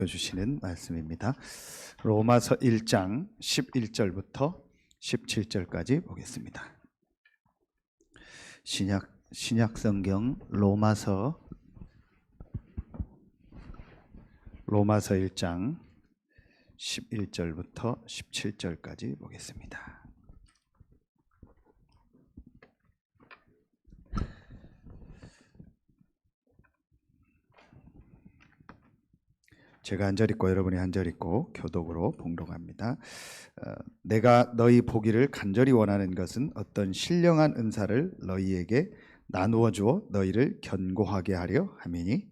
주시는 말씀입니다. 로마서 1장 11절부터 17절까지 보겠습니다. 신약 성경 로마서 1장 11절부터 17절까지 보겠습니다. 제가 한 절 읽고 여러분이 한 절 읽고 교독으로 봉독합니다. 내가 너희 보기를 간절히 원하는 것은 어떤 신령한 은사를 너희에게 나누어 주어 너희를 견고하게 하려 함이니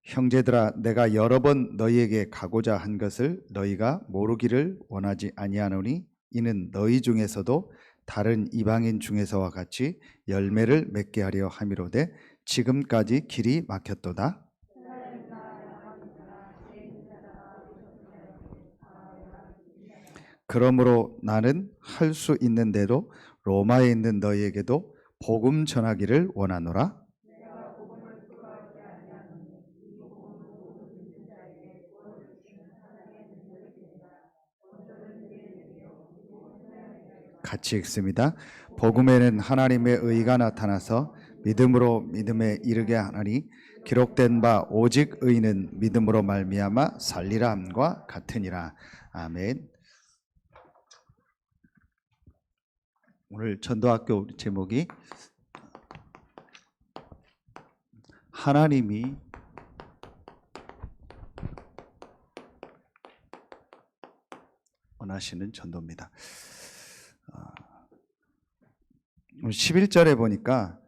형제들아, 내가 여러 번 너희에게 가고자 한 것을 너희가 모르기를 원하지 아니하노니 이는 너희 중에서도 다른 이방인 중에서와 같이 열매를 맺게 하려 함이로되 지금까지 길이 막혔도다. 그러므로 나는 할 수 있는 대로 로마에 있는 너희에게도 복음 전하기를 원하노라. 같이 읽습니다. 복음에는 하나님의 의가 나타나서 믿음으로 믿음에 이르게 하나니 기록된 바 오직 의는 믿음으로 말미암아 살리라 함과 같으니라. 아멘. 오늘 전도학교 제목이 하나님이 원하시는 전도입니다. 11절에 보니까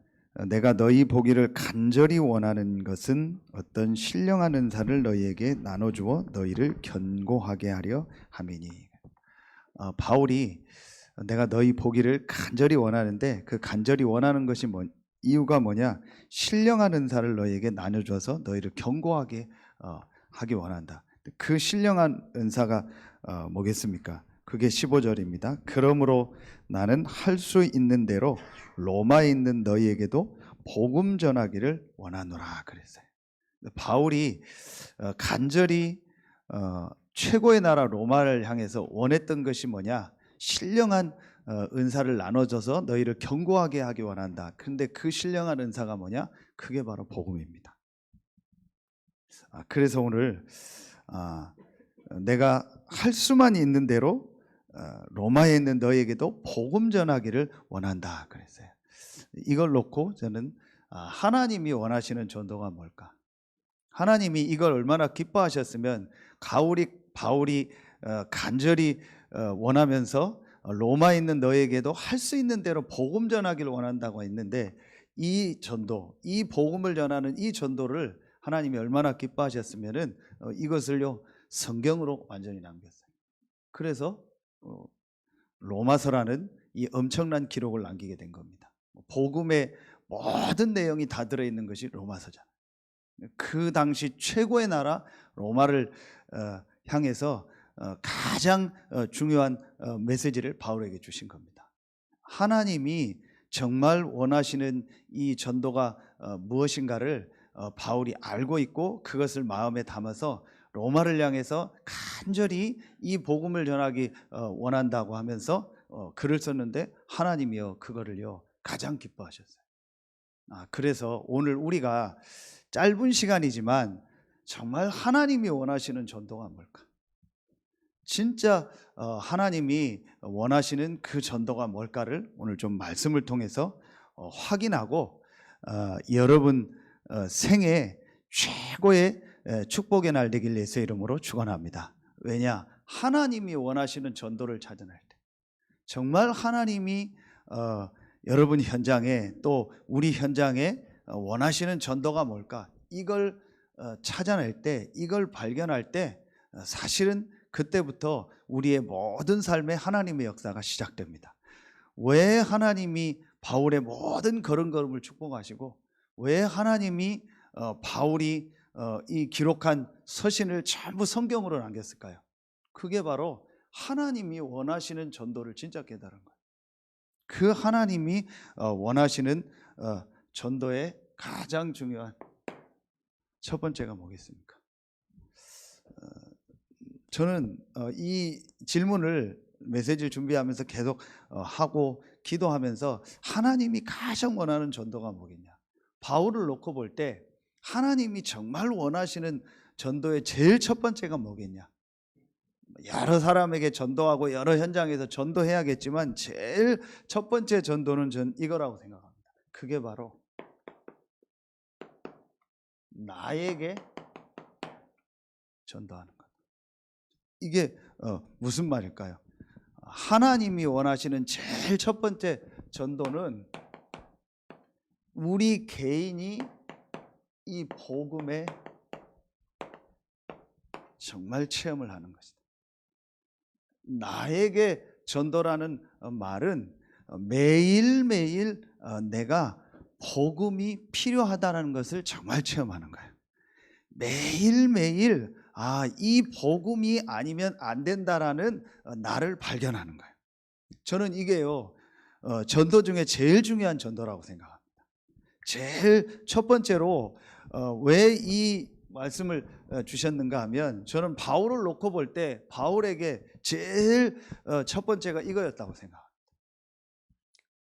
내가 너희 보기를 간절히 원하는 것은 어떤 신령한 은사를 너희에게 나눠주어 너희를 견고하게 하려 함이니. 바울이 내가 너희 보기를 간절히 원하는데 그 간절히 원하는 것이 이유가 뭐냐? 신령한 은사를 너희에게 나눠줘서 너희를 견고하게 하기 원한다. 그 신령한 은사가 뭐겠습니까? 그게 15절입니다. 그러므로 나는 할 수 있는 대로 로마에 있는 너희에게도 복음 전하기를 원하노라 그랬어요. 바울이 간절히 최고의 나라 로마를 향해서 원했던 것이 뭐냐? 신령한 은사를 나눠줘서 너희를 견고하게 하기 원한다. 그런데 그 신령한 은사가 뭐냐? 그게 바로 복음입니다. 그래서 오늘 내가 할 수만 있는 대로 로마에 있는 너희에게도 복음 전하기를 원한다 그랬어요. 이걸 놓고 저는 하나님이 원하시는 전도가 뭘까? 하나님이 이걸 얼마나 기뻐하셨으면 바울이 간절히 원하면서 로마에 있는 너희에게도 할 수 있는 대로 복음 전하기를 원한다고 했는데 이 전도, 이 복음을 전하는 이 전도를 하나님이 얼마나 기뻐하셨으면은 이것을요 성경으로 완전히 남겼어요. 그래서 로마서라는 이 엄청난 기록을 남기게 된 겁니다. 복음의 모든 내용이 다 들어있는 것이 로마서잖아요. 그 당시 최고의 나라 로마를 향해서 가장 중요한 메시지를 바울에게 주신 겁니다. 하나님이 정말 원하시는 이 전도가 무엇인가를 바울이 알고 있고 그것을 마음에 담아서 로마를 향해서 간절히 이 복음을 전하기 원한다고 하면서 글을 썼는데 하나님이요 그거를요 가장 기뻐하셨어요. 그래서 오늘 우리가 짧은 시간이지만 정말 하나님이 원하시는 전도가 뭘까? 진짜 하나님이 원하시는 그 전도가 뭘까를 오늘 좀 말씀을 통해서 확인하고 여러분 생애 최고의 축복의 날 되길 예수의 이름으로 축원합니다. 왜냐? 하나님이 원하시는 전도를 찾아낼 때 정말 하나님이 여러분 현장에 또 우리 현장에 원하시는 전도가 뭘까? 이걸 찾아낼 때 이걸 발견할 때 사실은 그때부터 우리의 모든 삶에 하나님의 역사가 시작됩니다. 왜 하나님이 바울의 모든 걸음걸음을 축복하시고 왜 하나님이 바울이 이 기록한 서신을 전부 성경으로 남겼을까요? 그게 바로 하나님이 원하시는 전도를 진짜 깨달은 거예요. 그 하나님이 원하시는 전도의 가장 중요한 첫 번째가 뭐겠습니까? 저는 이 질문을 메시지를 준비하면서 계속 하고 기도하면서 하나님이 가장 원하는 전도가 뭐겠냐? 바울을 놓고 볼 때 하나님이 정말 원하시는 전도의 제일 첫 번째가 뭐겠냐? 여러 사람에게 전도하고 여러 현장에서 전도해야겠지만 제일 첫 번째 전도는 전 이거라고 생각합니다. 그게 바로 나에게 전도하는 것. 이게 무슨 말일까요? 하나님이 원하시는 제일 첫 번째 전도는 우리 개인이 이 복음에 정말 체험을 하는 것이다. 나에게 전도라는 말은 매일매일 내가 복음이 필요하다는 것을 정말 체험하는 거예요. 매일매일 이 복음이 아니면 안 된다라는 나를 발견하는 거예요. 저는 이게요 전도 중에 제일 중요한 전도라고 생각합니다. 제일 첫 번째로 왜 이 말씀을 주셨는가 하면 저는 바울을 놓고 볼 때 바울에게 제일 첫 번째가 이거였다고 생각합니다.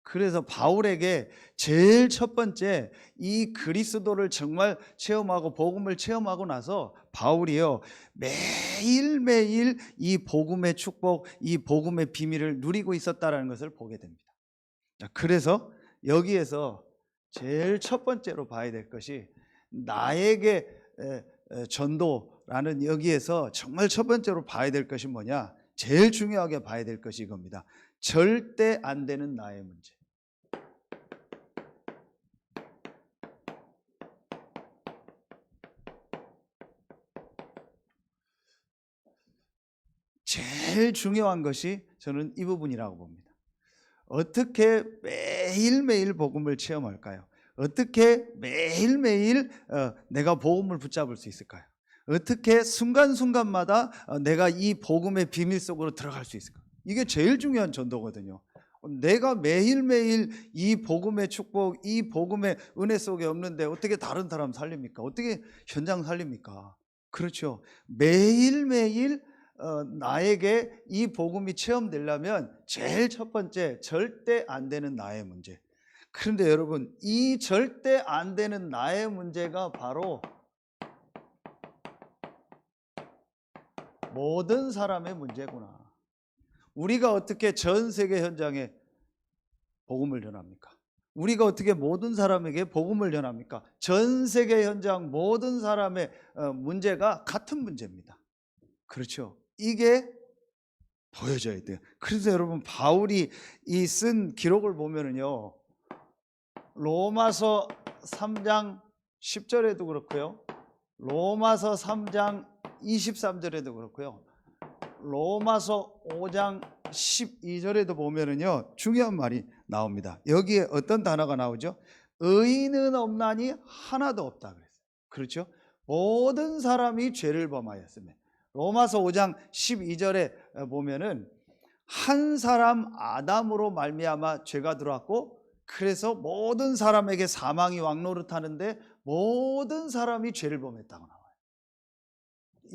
그래서 바울에게 제일 첫 번째 이 그리스도를 정말 체험하고 복음을 체험하고 나서 바울이요 매일매일 이 복음의 축복, 이 복음의 비밀을 누리고 있었다는 것을 보게 됩니다. 그래서 여기에서 제일 첫 번째로 봐야 될 것이 나에게 전도라는 여기에서 정말 첫 번째로 봐야 될 것이 뭐냐? 제일 중요하게 봐야 될 것이 이겁니다. 절대 안 되는 나의 문제. 제일 중요한 것이 저는 이 부분이라고 봅니다. 어떻게 매일매일 복음을 체험할까요? 어떻게 매일매일 내가 복음을 붙잡을 수 있을까요? 어떻게 순간순간마다 내가 이 복음의 비밀 속으로 들어갈 수 있을까요? 이게 제일 중요한 전도거든요. 내가 매일매일 이 복음의 축복, 이 복음의 은혜 속에 없는데 어떻게 다른 사람 살립니까? 어떻게 현장 살립니까? 그렇죠. 매일매일 나에게 이 복음이 체험되려면 제일 첫 번째 절대 안 되는 나의 문제. 그런데 여러분 이 절대 안 되는 나의 문제가 바로 모든 사람의 문제구나. 우리가 어떻게 전 세계 현장에 복음을 전합니까? 우리가 어떻게 모든 사람에게 복음을 전합니까? 전 세계 현장 모든 사람의 문제가 같은 문제입니다. 그렇죠. 이게 보여져야 돼요. 그래서 여러분 바울이 이 쓴 기록을 보면은요 로마서 3장 10절에도 그렇고요 로마서 3장 23절에도 그렇고요 로마서 5장 12절에도 보면은요 중요한 말이 나옵니다. 여기에 어떤 단어가 나오죠? 의인은 없나니 하나도 없다 그랬어요. 그렇죠? 모든 사람이 죄를 범하였으며 로마서 5장 12절에 보면은 한 사람 아담으로 말미암아 죄가 들어왔고 그래서 모든 사람에게 사망이 왕노릇하는데 모든 사람이 죄를 범했다고 나와요.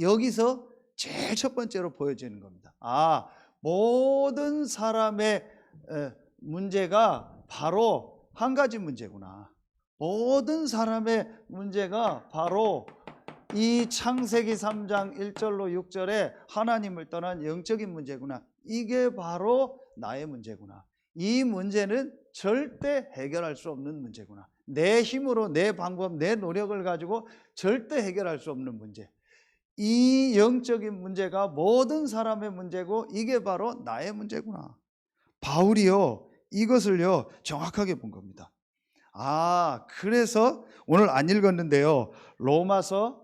여기서 제일 첫 번째로 보여지는 겁니다. 모든 사람의 문제가 바로 한 가지 문제구나. 모든 사람의 문제가 바로 이 창세기 3장 1절로 6절에 하나님을 떠난 영적인 문제구나. 이게 바로 나의 문제구나. 이 문제는 절대 해결할 수 없는 문제구나. 내 힘으로 내 방법, 내 노력을 가지고 절대 해결할 수 없는 문제. 이 영적인 문제가 모든 사람의 문제고 이게 바로 나의 문제구나. 바울이요 이것을요 정확하게 본 겁니다. 그래서 오늘 안 읽었는데요 로마서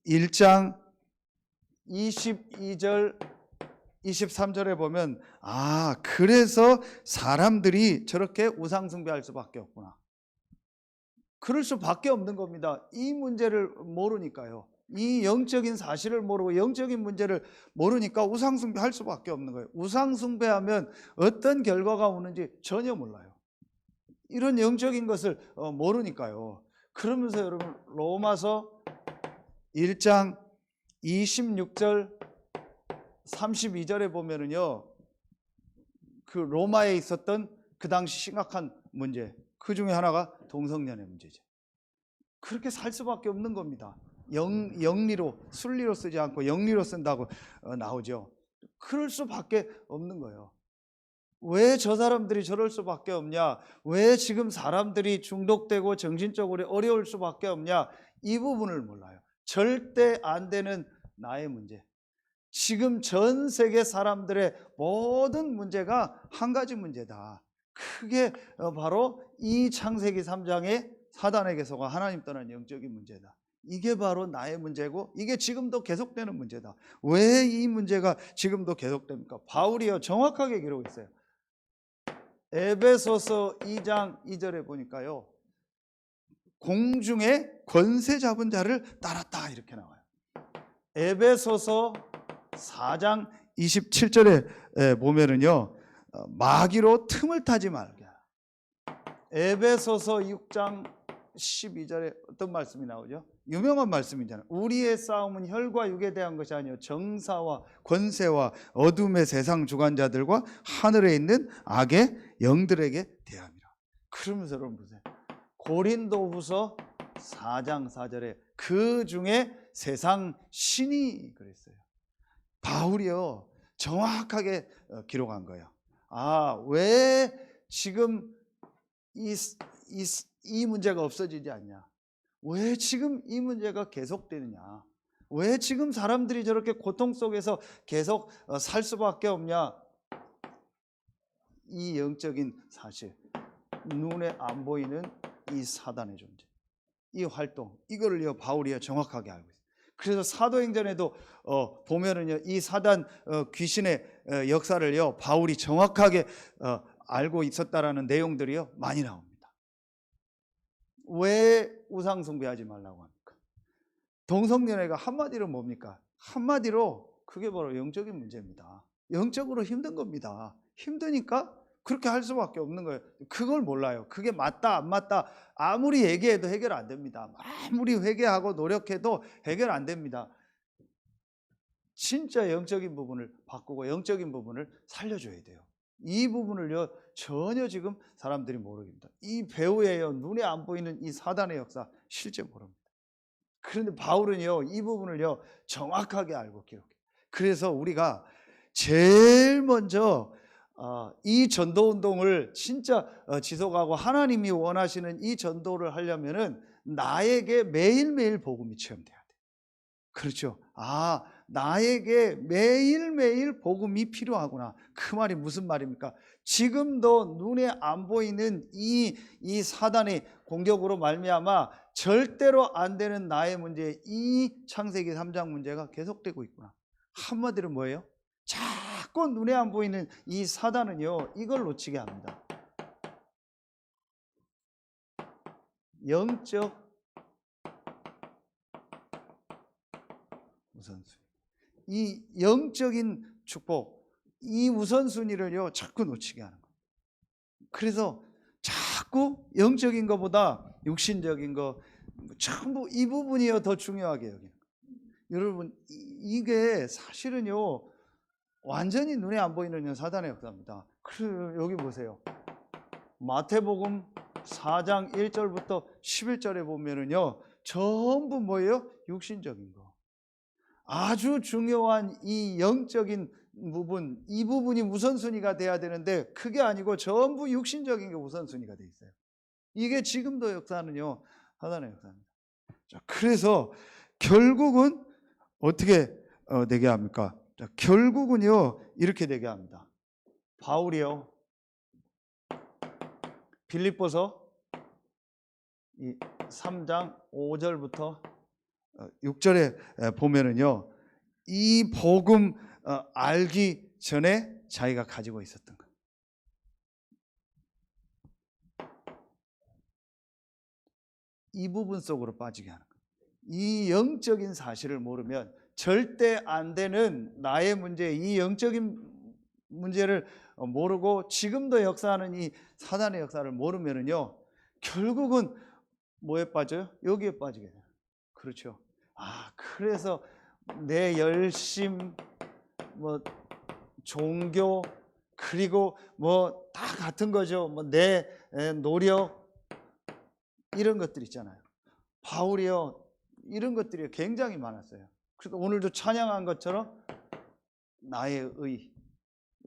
1장 22절 23절에 보면 그래서 사람들이 저렇게 우상 숭배할 수밖에 없구나. 그럴 수밖에 없는 겁니다. 이 문제를 모르니까요. 이 영적인 사실을 모르고 영적인 문제를 모르니까 우상숭배할 수밖에 없는 거예요. 우상숭배하면 어떤 결과가 오는지 전혀 몰라요. 이런 영적인 것을 모르니까요. 그러면서 여러분 로마서 1장 26절 32절에 보면은요, 그 로마에 있었던 그 당시 심각한 문제, 그 중에 하나가 동성연애 문제죠. 그렇게 살 수밖에 없는 겁니다. 영리로, 순리로 쓰지 않고 영리로 쓴다고 나오죠. 그럴 수밖에 없는 거예요. 왜 저 사람들이 저럴 수밖에 없냐? 왜 지금 사람들이 중독되고 정신적으로 어려울 수밖에 없냐? 이 부분을 몰라요. 절대 안 되는 나의 문제. 지금 전 세계 사람들의 모든 문제가 한 가지 문제다. 그게 바로 이 창세기 3장의 사단에게서가 하나님 떠난 영적인 문제다. 이게 바로 나의 문제고 이게 지금도 계속되는 문제다. 왜 이 문제가 지금도 계속됩니까? 바울이요 정확하게 기록했어요. 에베소서 2장 2절에 보니까요, 공중에 권세 잡은 자를 따랐다 이렇게 나와요. 에베소서 4장 27절에 보면은요, 마귀로 틈을 타지 말게. 에베소서 6장 12절에 어떤 말씀이 나오죠? 유명한 말씀이잖아요. 우리의 싸움은 혈과 육에 대한 것이 아니요 정사와 권세와 어둠의 세상 주관자들과 하늘에 있는 악의 영들에게 대함이라. 그러면서 여러분 보세요. 고린도후서 4장 4절에 그 중에 세상 신이 그랬어요. 바울이요 정확하게 기록한 거예요. 왜 지금 이 문제가 없어지지 않냐? 왜 지금 이 문제가 계속되느냐? 왜 지금 사람들이 저렇게 고통 속에서 계속 살 수밖에 없냐? 이 영적인 사실, 눈에 안 보이는 이 사단의 존재, 이 활동, 이거를요 바울이요 정확하게 알고 있어요. 그래서 사도행전에도 보면은요 이 사단 귀신의 역사를요 바울이 정확하게 알고 있었다라는 내용들이요 많이 나옵니다. 왜 우상 숭배하지 말라고 합니까? 동성연애가 한마디로 뭡니까? 한마디로 그게 바로 영적인 문제입니다. 영적으로 힘든 겁니다. 힘드니까 그렇게 할 수밖에 없는 거예요. 그걸 몰라요. 그게 맞다 안 맞다 아무리 얘기해도 해결 안 됩니다. 아무리 회개하고 노력해도 해결 안 됩니다. 진짜 영적인 부분을 바꾸고 영적인 부분을 살려줘야 돼요. 이 부분을요 전혀 지금 사람들이 모릅니다. 이 배후에요 눈에 안 보이는 이 사단의 역사 실제 모릅니다. 그런데 바울은요 이 부분을요 정확하게 알고 기록해요. 그래서 우리가 제일 먼저 이 전도운동을 진짜 지속하고 하나님이 원하시는 이 전도를 하려면은 나에게 매일매일 복음이 체험돼야 돼요. 그렇죠. 나에게 매일매일 복음이 필요하구나. 그 말이 무슨 말입니까? 지금도 눈에 안 보이는 이 사단의 공격으로 말미암아 절대로 안 되는 나의 문제, 이 창세기 3장 문제가 계속되고 있구나. 한마디로 뭐예요? 자꾸 눈에 안 보이는 이 사단은요 이걸 놓치게 합니다. 영적 우선순위, 이 영적인 축복, 이 우선순위를요 자꾸 놓치게 하는 거예요. 그래서 자꾸 영적인 것보다 육신적인 거 전부 이 부분이요 더 중요하게 여기는 거예요. 여러분 이게 사실은요 완전히 눈에 안 보이는 사단의 역사입니다. 그래서 여기 보세요. 마태복음 4장 1절부터 11절에 보면은요 전부 뭐예요? 육신적인 거. 아주 중요한 이 영적인 부분, 이 부분이 우선순위가 돼야 되는데 그게 아니고 전부 육신적인 게 우선순위가 돼 있어요. 이게 지금도 역사는요 사단의 역사입니다. 자, 그래서 결국은 어떻게 되게 합니까? 자, 결국은요 이렇게 되게 합니다. 바울이요 빌립보서 3장 5절부터 6절에 보면은요 이 복음 알기 전에 자기가 가지고 있었던 것, 이 부분 속으로 빠지게 하는 것. 이 영적인 사실을 모르면 절대 안 되는 나의 문제, 이 영적인 문제를 모르고 지금도 역사하는 이 사단의 역사를 모르면은요, 결국은 뭐에 빠져요? 여기에 빠지게 돼요. 그렇죠. 그래서 내 열심, 뭐 종교, 그리고 뭐 다 같은 거죠. 뭐 내 노력, 이런 것들 있잖아요. 바울이요, 이런 것들이 굉장히 많았어요. 그래서 오늘도 찬양한 것처럼 나의 의,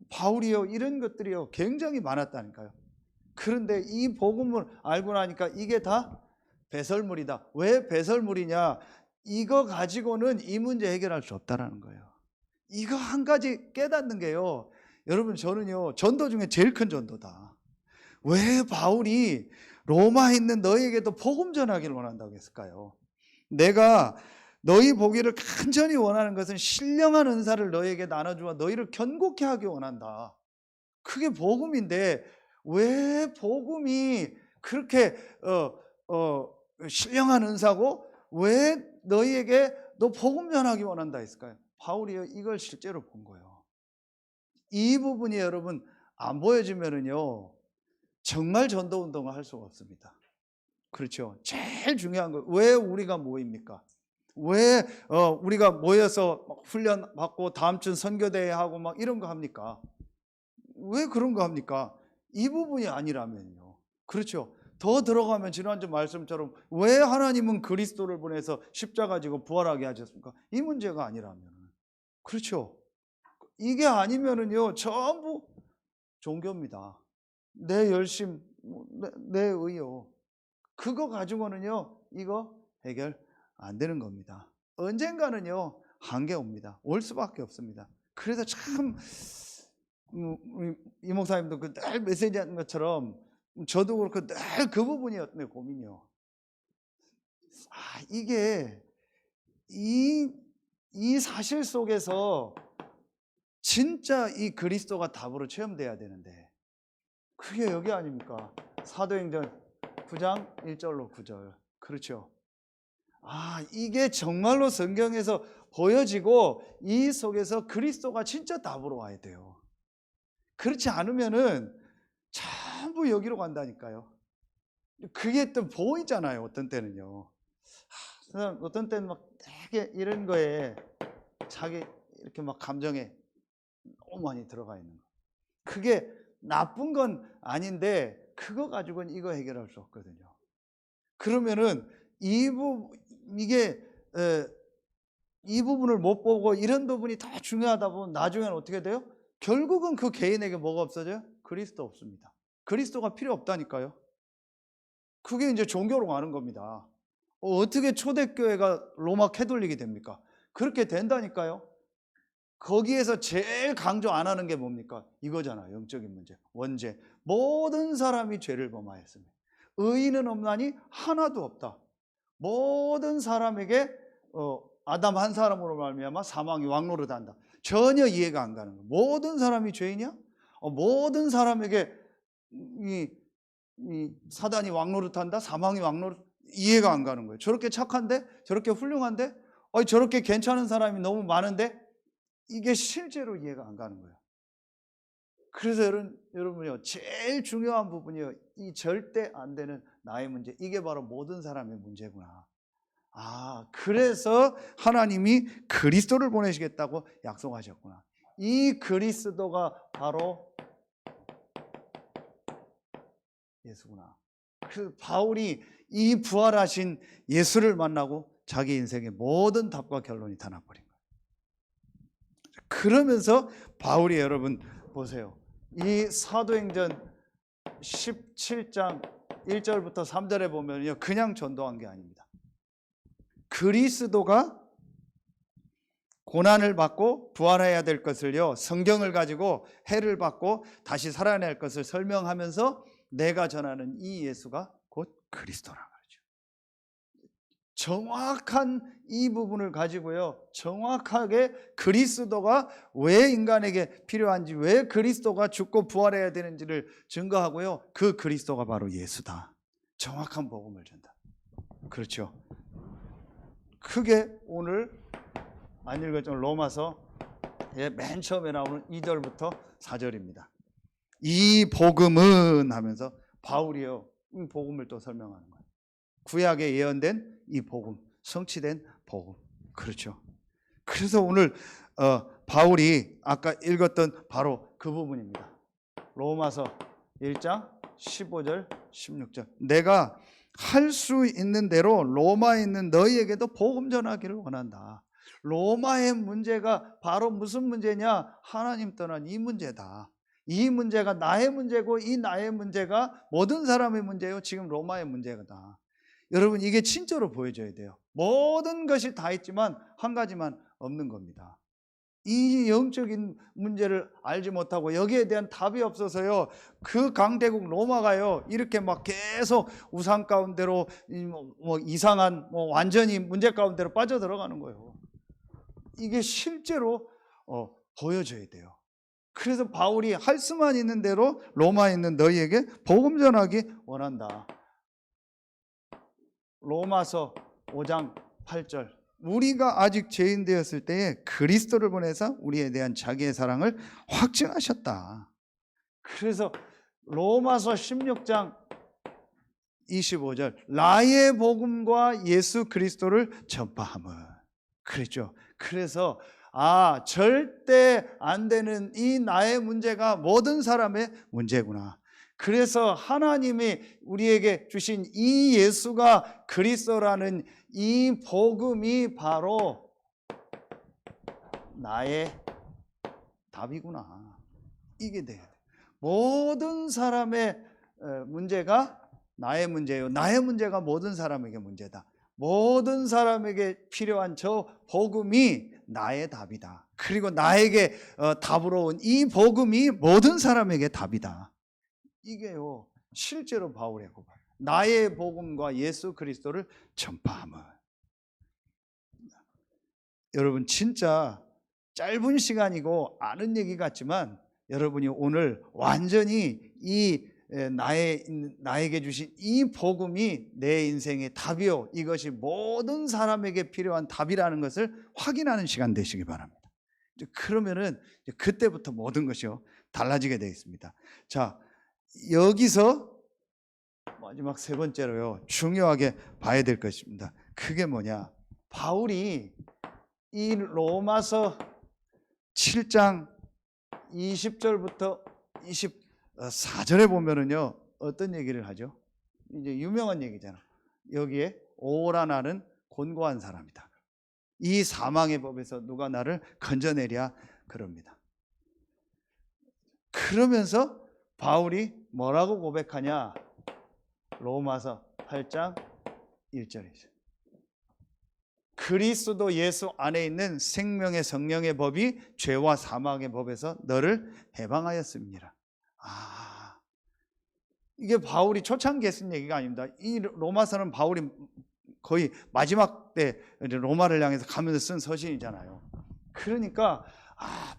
바울이요, 이런 것들이요 굉장히 많았다니까요. 그런데 이 복음을 알고 나니까 이게 다 배설물이다. 왜 배설물이냐? 이거 가지고는 이 문제 해결할 수 없다라는 거예요. 이거 한 가지 깨닫는 게요, 여러분, 저는요 전도 중에 제일 큰 전도다. 왜 바울이 로마에 있는 너희에게도 복음 전하기를 원한다고 했을까요? 내가 너희 보기를 간절히 원하는 것은 신령한 은사를 너희에게 나눠주어 너희를 견고케 하기 원한다. 그게 복음인데 왜 복음이 그렇게 신령한 은사고 왜 너희에게 너 복음 전하기 원한다 했을까요? 바울이 이걸 실제로 본 거예요. 이 부분이 여러분 안 보여지면은요 정말 전도 운동을 할 수가 없습니다. 그렇죠. 제일 중요한 거, 왜 우리가 모입니까? 왜 우리가 모여서 훈련 받고 다음 주 선교대회 하고 막 이런 거 합니까? 왜 그런 거 합니까? 이 부분이 아니라면요. 그렇죠. 더 들어가면 지난주 말씀처럼 왜 하나님은 그리스도를 보내서 십자가 지고 부활하게 하셨습니까? 이 문제가 아니라면. 그렇죠. 이게 아니면은요 전부 종교입니다. 내 열심, 내 의요, 그거 가지고는요 이거 해결 안 되는 겁니다. 언젠가는요 한계 옵니다. 올 수밖에 없습니다. 그래서 참 이 목사님도 늘 메시지 하는 것처럼 저도 그렇고 늘 그 부분이었네, 고민이요. 이게 이 사실 속에서 진짜 이 그리스도가 답으로 체험돼야 되는데 그게 여기 아닙니까? 사도행전 9장 1절로 9절. 그렇죠. 이게 정말로 성경에서 보여지고 이 속에서 그리스도가 진짜 답으로 와야 돼요. 그렇지 않으면은 전부 여기로 간다니까요. 그게 또 보이잖아요. 어떤 때는요. 어떤 때는 막 되게 이런 거에 자기 이렇게 막 감정에 너무 많이 들어가 있는 거. 그게 나쁜 건 아닌데 그거 가지고는 이거 해결할 수 없거든요. 그러면은 이 부분을 못 보고 이런 부분이 더 중요하다 보면 나중에는 어떻게 돼요? 결국은 그 개인에게 뭐가 없어져요? 그리스도 없습니다. 그리스도가 필요 없다니까요. 그게 이제 종교로 가는 겁니다. 어떻게 초대교회가 로마 캐톨릭이 됩니까? 그렇게 된다니까요. 거기에서 제일 강조 안 하는 게 뭡니까? 이거잖아요. 영적인 문제, 원죄. 모든 사람이 죄를 범하였으며 의인은 없나니 하나도 없다. 모든 사람에게 아담 한 사람으로 말미암아 사망이 왕노릇한다. 전혀 이해가 안 가는 거예요. 모든 사람이 죄이냐? 모든 사람에게 이 사단이 왕노릇한다, 사망이 왕노릇, 이해가 안 가는 거예요. 저렇게 착한데, 저렇게 훌륭한데, 저렇게 괜찮은 사람이 너무 많은데 이게 실제로 이해가 안 가는 거예요. 그래서 여러분요, 제일 중요한 부분이요, 이 절대 안 되는 나의 문제, 이게 바로 모든 사람의 문제구나. 그래서 하나님이 그리스도를 보내시겠다고 약속하셨구나. 이 그리스도가 바로 예수구나. 그 바울이 이 부활하신 예수를 만나고 자기 인생의 모든 답과 결론이 다 나버린 거예요. 그러면서 바울이, 여러분 보세요, 이 사도행전 17장 1절부터 3절에 보면요, 그냥 전도한 게 아닙니다. 그리스도가 고난을 받고 부활해야 될 것을요, 성경을 가지고 해를 받고 다시 살아낼 것을 설명하면서 내가 전하는 이 예수가 곧 그리스도라는 거죠. 정확한 이 부분을 가지고요, 정확하게 그리스도가 왜 인간에게 필요한지, 왜 그리스도가 죽고 부활해야 되는지를 증거하고요, 그 그리스도가 바로 예수다. 정확한 복음을 전다. 그렇죠. 크게 오늘 안 읽었지만 로마서 맨 처음에 나오는 2절부터 4절입니다. 이 복음은 하면서 바울이요, 이 복음을 또 설명하는 거예요. 구약에 예언된 이 복음, 성취된 복음. 그렇죠. 그래서 오늘 바울이 아까 읽었던 바로 그 부분입니다. 로마서 1장 15절 16절. 내가 할 수 있는 대로 로마에 있는 너희에게도 복음 전하기를 원한다. 로마의 문제가 바로 무슨 문제냐? 하나님 떠난 이 문제다. 이 문제가 나의 문제고 이 나의 문제가 모든 사람의 문제요. 지금 로마의 문제다. 여러분, 이게 진짜로 보여줘야 돼요. 모든 것이 다 있지만 한 가지만 없는 겁니다. 이 영적인 문제를 알지 못하고 여기에 대한 답이 없어서요, 그 강대국 로마가요 이렇게 막 계속 우상 가운데로 이상한 완전히 문제 가운데로 빠져들어가는 거예요. 이게 실제로 보여져야 돼요. 그래서 바울이 할 수만 있는 대로 로마에 있는 너희에게 복음 전하기 원한다. 로마서 5장 8절. 우리가 아직 죄인 되었을 때에 그리스도를 보내사 우리에 대한 자기의 사랑을 확증하셨다. 그래서 로마서 16장 25절. 나의 복음과 예수 그리스도를 전파함은. 그랬죠. 그래서 절대 안 되는 이 나의 문제가 모든 사람의 문제구나. 그래서 하나님이 우리에게 주신 이 예수가 그리스도라는 이 복음이 바로 나의 답이구나. 이게 돼야 돼. 모든 사람의 문제가 나의 문제예요. 나의 문제가 모든 사람에게 문제다. 모든 사람에게 필요한 저 복음이 나의 답이다. 그리고 나에게 답으로 온 이 복음이 모든 사람에게 답이다. 이게요, 실제로 바울의 고백. 나의 복음과 예수 그리스도를 전파함은. 여러분, 진짜 짧은 시간이고 아는 얘기 같지만 여러분이 오늘 완전히 이 나에게 주신 이 복음이 내 인생의 답이요, 이것이 모든 사람에게 필요한 답이라는 것을 확인하는 시간 되시기 바랍니다. 그러면은 그때부터 모든 것이요 달라지게 되어 있습니다. 자, 여기서 마지막 세 번째로요, 중요하게 봐야 될 것입니다. 그게 뭐냐? 바울이 이 로마서 7장 20절부터 24절에 보면은요, 어떤 얘기를 하죠? 이제 유명한 얘기잖아. 여기에 오라 나는 곤고한 사람이다. 이 사망의 법에서 누가 나를 건져내랴 그럽니다. 그러면서 바울이 뭐라고 고백하냐? 로마서 8장 1절이죠. 그리스도 예수 안에 있는 생명의 성령의 법이 죄와 사망의 법에서 너를 해방하였습니다. 이게 바울이 초창기에 쓴 얘기가 아닙니다. 이 로마서는 바울이 거의 마지막 때 로마를 향해서 가면서 쓴 서신이잖아요. 그러니까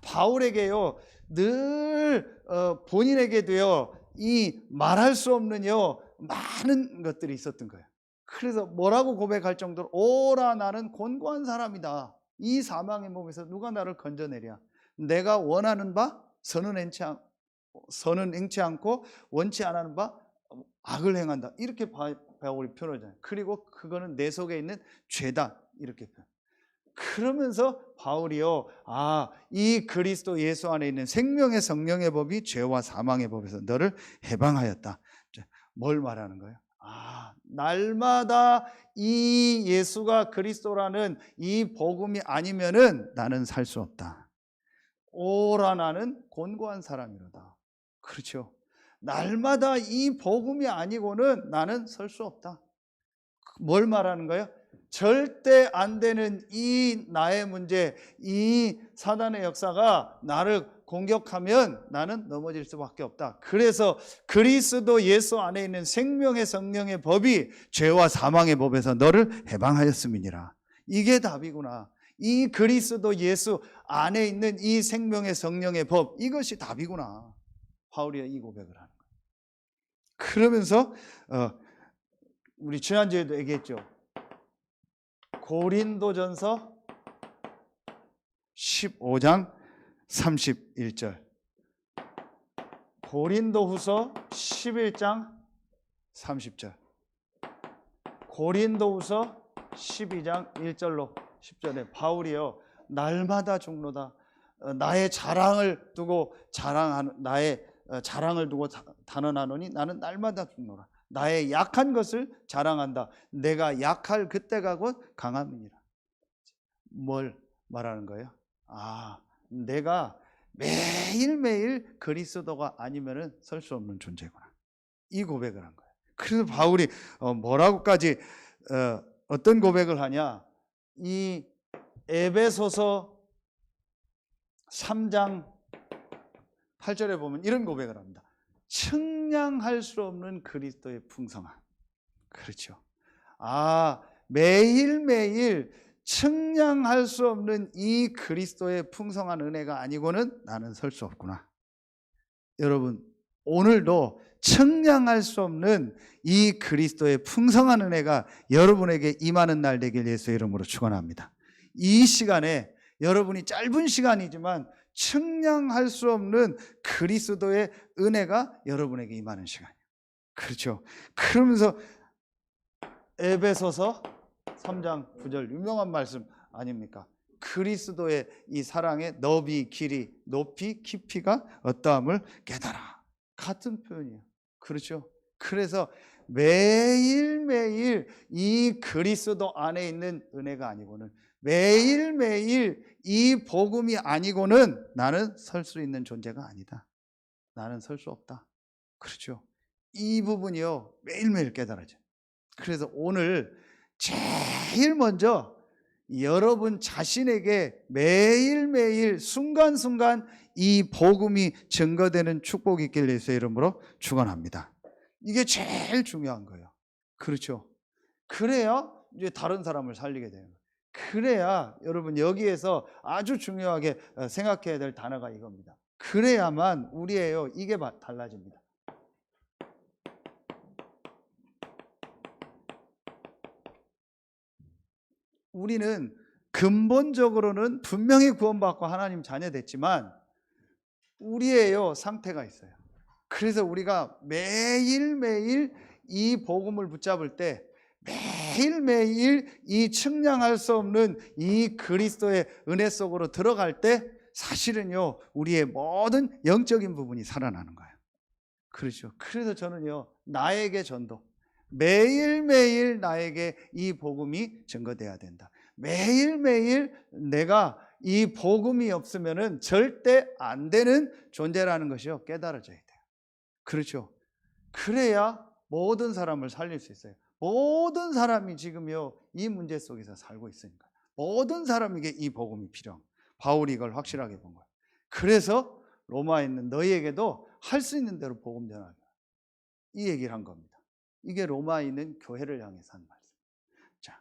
바울에게요 늘 본인에게도요 이 말할 수 없는요 많은 것들이 있었던 거예요. 그래서 뭐라고 고백할 정도로 오라 나는 곤고한 사람이다. 이 사망의 몸에서 누가 나를 건져내랴. 내가 원하는 바 선은 행치 않고 원치 않는 바 악을 행한다. 이렇게 바울이 표현하잖아요. 그리고 그거는 내 속에 있는 죄다. 이렇게 표현. 그러면서 바울이요, 이 그리스도 예수 안에 있는 생명의 성령의 법이 죄와 사망의 법에서 너를 해방하였다. 뭘 말하는 거예요? 날마다 이 예수가 그리스도라는 이 복음이 아니면은 나는 살 수 없다. 오라 나는 곤고한 사람이로다. 그렇죠. 날마다 이 복음이 아니고는 나는 설 수 없다. 뭘 말하는 거예요? 절대 안 되는 이 나의 문제, 이 사단의 역사가 나를 공격하면 나는 넘어질 수밖에 없다. 그래서 그리스도 예수 안에 있는 생명의 성령의 법이 죄와 사망의 법에서 너를 해방하였음이니라. 이게 답이구나. 이 그리스도 예수 안에 있는 이 생명의 성령의 법, 이것이 답이구나. 바울이 이 고백을 하는 거예요. 그러면서 우리 지난주에도 얘기했죠. 고린도전서 15장 31절, 고린도후서 11장 30절, 고린도후서 12장 1절로 10절에 바울이요, 날마다 죽노다. 나의 자랑을 두고 나의 자랑을 두고 단언하노니 나는 날마다 죽노라. 나의 약한 것을 자랑한다. 내가 약할 그때가 곧 강함이니라. 뭘 말하는 거예요? 내가 매일매일 그리스도가 아니면은 설 수 없는 존재구나. 이 고백을 한 거예요. 그래서 바울이 뭐라고까지 어떤 고백을 하냐? 이 에베소서 3장 8절에 보면 이런 고백을 합니다. 측량할 수 없는 그리스도의 풍성함. 그렇죠. 매일매일 측량할 수 없는 이 그리스도의 풍성한 은혜가 아니고는 나는 설 수 없구나. 여러분, 오늘도 측량할 수 없는 이 그리스도의 풍성한 은혜가 여러분에게 임하는 날 되길 예수의 이름으로 축원합니다. 이 시간에 여러분이 짧은 시간이지만 측량할 수 없는 그리스도의 은혜가 여러분에게 임하는 시간이에요. 그렇죠. 그러면서 에베소서 3장 9절 유명한 말씀 아닙니까? 그리스도의 이 사랑의 너비, 길이, 높이, 깊이가 어떠함을 깨달아. 같은 표현이에요. 그렇죠. 그래서 매일매일 이 그리스도 안에 있는 은혜가 아니고는, 매일매일 이 복음이 아니고는 나는 설 수 있는 존재가 아니다. 나는 설 수 없다. 그렇죠. 이 부분이요, 매일매일 깨달아져요. 그래서 오늘 제일 먼저 여러분 자신에게 매일매일 순간순간 이 복음이 증거되는 축복이 있길 예수의 이름으로 축원합니다. 이게 제일 중요한 거예요. 그렇죠. 그래야 이제 다른 사람을 살리게 되는 거예요. 그래야 여러분 여기에서 아주 중요하게 생각해야 될 단어가 이겁니다. 그래야만 우리예요, 이게 달라집니다. 우리는 근본적으로는 분명히 구원받고 하나님 자녀 됐지만 우리의 상태가 있어요. 그래서 우리가 매일매일 이 복음을 붙잡을 때, 매일매일 이 측량할 수 없는 이 그리스도의 은혜 속으로 들어갈 때 사실은요, 우리의 모든 영적인 부분이 살아나는 거예요. 그렇죠. 그래서 저는요, 나에게 전도, 매일매일 나에게 이 복음이 증거돼야 된다. 매일매일 내가 이 복음이 없으면은 절대 안 되는 존재라는 것이요, 깨달아져야 돼요. 그렇죠. 그래야 모든 사람을 살릴 수 있어요. 모든 사람이 지금요, 이 문제 속에서 살고 있으니까 모든 사람에게 이 복음이 필요한 거예요. 바울이 이걸 확실하게 본 거예요. 그래서 로마에 있는 너희에게도 할 수 있는 대로 복음 전하라, 이 얘기를 한 겁니다. 이게 로마에 있는 교회를 향해서 한 말씀. 자,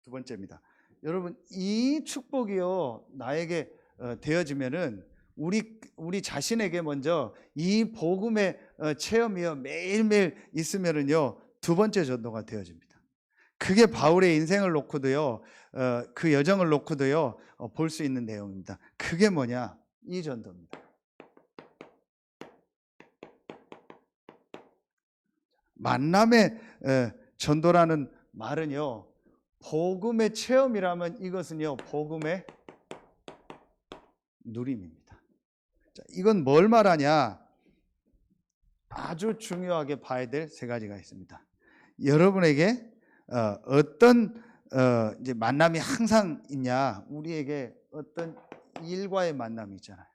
두 번째입니다. 여러분, 이 축복이요, 나에게 되어지면은 우리 자신에게 먼저 이 복음의 체험이요, 매일매일 있으면은요, 두 번째 전도가 되어집니다. 그게 바울의 인생을 놓고도요, 그 여정을 놓고도요, 볼 수 있는 내용입니다. 그게 뭐냐? 이 전도입니다. 만남의 전도라는 말은요, 복음의 체험이라면 이것은요, 복음의 누림입니다. 자, 이건 뭘 말하냐? 아주 중요하게 봐야 될 세 가지가 있습니다. 여러분에게 어떤 이제 만남이 항상 있냐? 우리에게 어떤 일과의 만남이 있잖아요.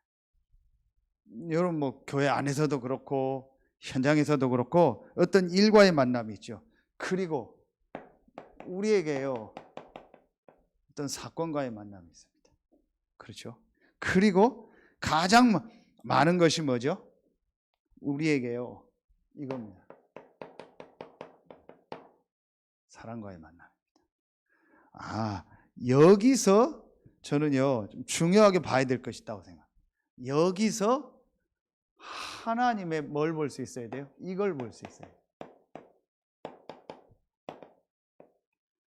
여러분 뭐 교회 안에서도 그렇고 현장에서도 그렇고 어떤 일과의 만남이 있죠. 그리고 우리에게요, 어떤 사건과의 만남이 있습니다. 그렇죠. 그리고 가장 많은 것이 뭐죠? 우리에게요, 이겁니다. 사랑과의 만남입니다. 여기서 저는요, 좀 중요하게 봐야 될 것이 있다고 생각합니다. 여기서 하나님의 뭘 볼 수 있어야 돼요? 이걸 볼 수 있어요.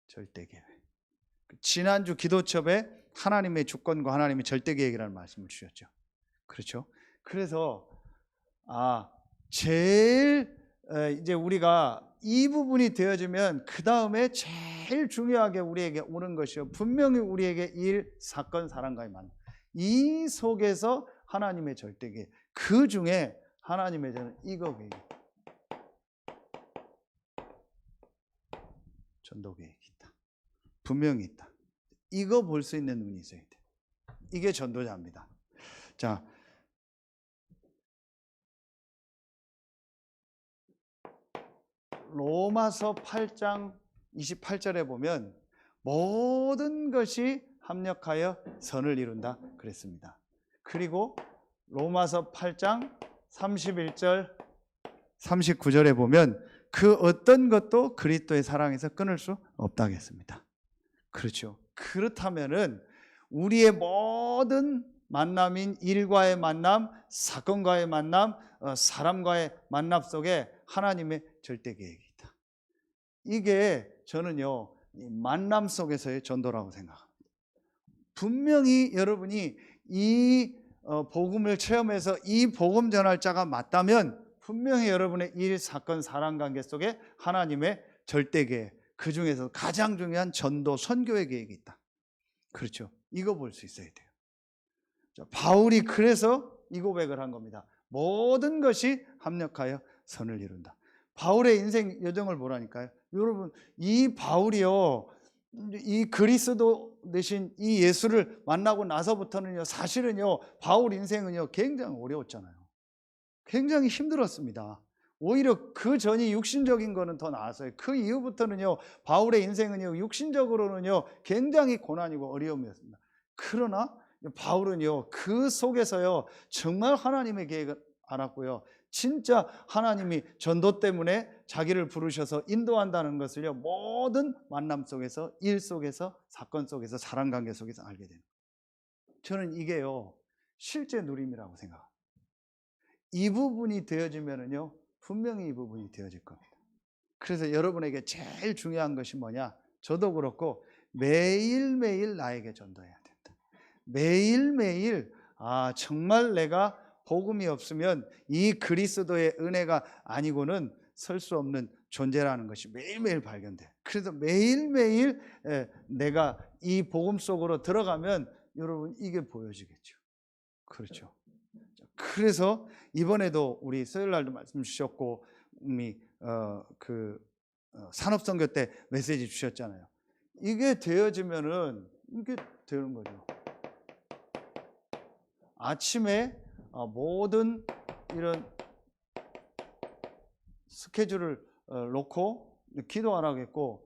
절대 계획. 지난주 기도첩에 하나님의 주권과 하나님의 절대 계획이라는 말씀을 주셨죠. 그렇죠? 그래서 제일 이제 우리가 이 부분이 되어지면 그 다음에 제일 중요하게 우리에게 오는 것이요, 분명히 우리에게 일, 사건, 사람과의 만남, 이 속에서 하나님의 절대 계획, 그 중에 하나님의 저는 이거 계획, 전도 계획이 있다. 분명히 있다. 이거 볼 수 있는 눈이 있어야 돼. 이게 전도자입니다. 자, 로마서 8장 28절에 보면 모든 것이 합력하여 선을 이룬다 그랬습니다. 그리고 로마서 8장 31절 39절에 보면 그 어떤 것도 그리스도의 사랑에서 끊을 수 없다고 했습니다. 그렇죠. 그렇다면은 우리의 모든 만남인 일과의 만남, 사건과의 만남, 사람과의 만남 속에 하나님의 절대 계획이 있다. 이게 저는요, 만남 속에서의 전도라고 생각합니다. 분명히 여러분이 이 복음을 체험해서 이 복음 전할 자가 맞다면 분명히 여러분의 일, 사건, 사람 관계 속에 하나님의 절대 계획, 그 중에서 가장 중요한 전도, 선교의 계획이 있다. 그렇죠. 이거 볼 수 있어야 돼요. 바울이 그래서 이 고백을 한 겁니다. 모든 것이 합력하여 선을 이룬다. 바울의 인생 여정을 보라니까요. 여러분, 이 바울이요, 이 그리스도 되신 이 예수를 만나고 나서부터는요, 사실은요, 바울 인생은요, 굉장히 어려웠잖아요. 굉장히 힘들었습니다. 오히려 그 전이 육신적인 거는 더 나았어요. 그 이후부터는요, 바울의 인생은요, 육신적으로는요, 굉장히 고난이고 어려움이었습니다. 그러나 바울은요, 그 속에서요, 정말 하나님의 계획을 알았고요, 진짜 하나님이 전도 때문에 자기를 부르셔서 인도한다는 것을요, 모든 만남 속에서, 일 속에서, 사건 속에서, 사람 관계 속에서 알게 되는 거예요. 저는 이게요, 실제 누림이라고 생각합니다. 이 부분이 되어지면은요, 분명히 이 부분이 되어질 겁니다. 그래서 여러분에게 제일 중요한 것이 뭐냐? 저도 그렇고 매일매일 나에게 전도해야 된다. 매일매일 정말 내가 복음이 없으면 이 그리스도의 은혜가 아니고는 설 수 없는 존재라는 것이 매일매일 발견돼. 그래서 매일매일 내가 이 복음 속으로 들어가면 여러분 이게 보여지겠죠. 그렇죠. 그래서 이번에도 우리 수요일 날도 말씀 주셨고 산업선교 때 메시지 주셨잖아요. 이게 되어지면은 이게 되는 거죠. 아침에 모든 이런 스케줄을 놓고 기도하라고 했고,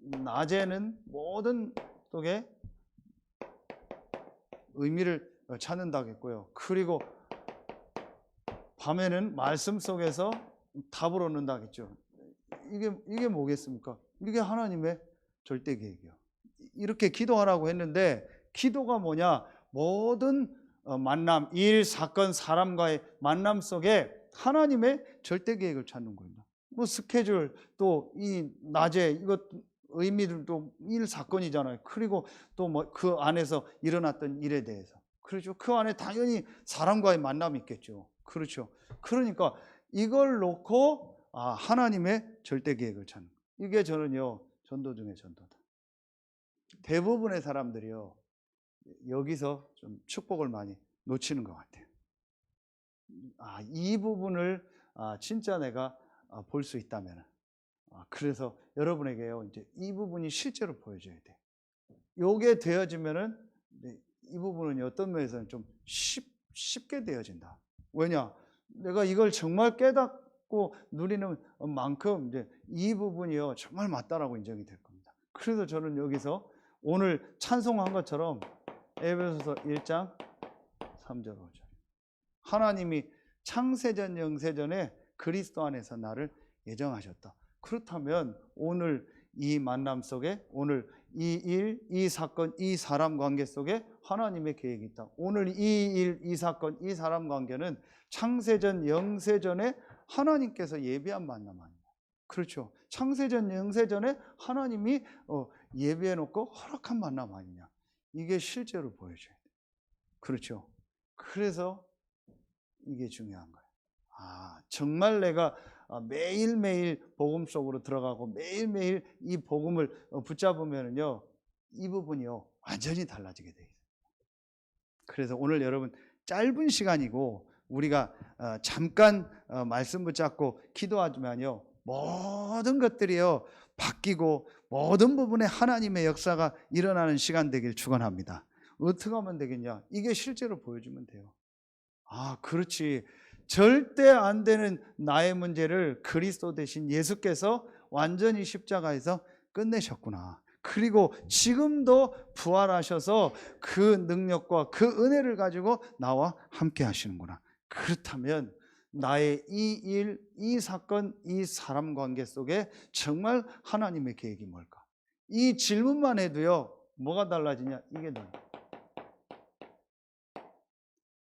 낮에는 모든 속에 의미를 찾는다고 했고요. 그리고 밤에는 말씀 속에서 답을 얻는다고 했죠. 이게 뭐겠습니까? 이게 하나님의 절대 계획이요. 이렇게 기도하라고 했는데, 기도가 뭐냐? 모든 만남, 일, 사건, 사람과의 만남 속에 하나님의 절대 계획을 찾는 겁니다. 뭐 스케줄, 또 이 낮에 이것 의미들도 일, 사건이잖아요. 그리고 또 뭐 그 안에서 일어났던 일에 대해서, 그렇죠. 그 안에 당연히 사람과의 만남이 있겠죠. 그렇죠. 그러니까 이걸 놓고 하나님의 절대 계획을 찾는, 이게 저는요, 전도 중에 전도다. 대부분의 사람들이요, 여기서 좀 축복을 많이 놓치는 것 같아요. 이 부분을 진짜 내가 볼 수 있다면, 그래서 여러분에게요, 이제 이 부분이 실제로 보여줘야 돼. 요게 되어지면은 이 부분은 어떤 면에서는 좀 쉽게 되어진다. 왜냐? 내가 이걸 정말 깨닫고 누리는 만큼 이제 이 부분이요, 정말 맞다라고 인정이 될 겁니다. 그래서 저는 여기서 오늘 찬송한 것처럼 에베소서 1장 3절 5절, 하나님이 창세전 영세전에 그리스도 안에서 나를 예정하셨다. 그렇다면 오늘 이 만남 속에, 오늘 이 일, 이 사건, 이 사람 관계 속에 하나님의 계획이 있다. 오늘 이 일, 이 사건, 이 사람 관계는 창세전, 영세전에 하나님께서 예비한 만남 아니냐. 그렇죠. 창세전, 영세전에 하나님이 예비해 놓고 허락한 만남 아니냐. 이게 실제로 보여줘야 돼요. 그렇죠. 그래서 이게 중요한 거예요. 정말 내가 매일매일 복음 속으로 들어가고 매일매일 이 복음을 붙잡으면요, 이 부분이요 완전히 달라지게 돼 있어요. 그래서 오늘 여러분 짧은 시간이고 우리가 잠깐 말씀 붙잡고 기도하지만요, 모든 것들이요 바뀌고 모든 부분에 하나님의 역사가 일어나는 시간 되길 축원합니다. 어떻게 하면 되겠냐? 이게 실제로 보여주면 돼요. 그렇지. 절대 안 되는 나의 문제를 그리스도 대신 예수께서 완전히 십자가에서 끝내셨구나. 그리고 지금도 부활하셔서 그 능력과 그 은혜를 가지고 나와 함께 하시는구나. 그렇다면 나의 이 일, 이 사건, 이 사람 관계 속에 정말 하나님의 계획이 뭘까? 이 질문만 해도요, 뭐가 달라지냐? 이게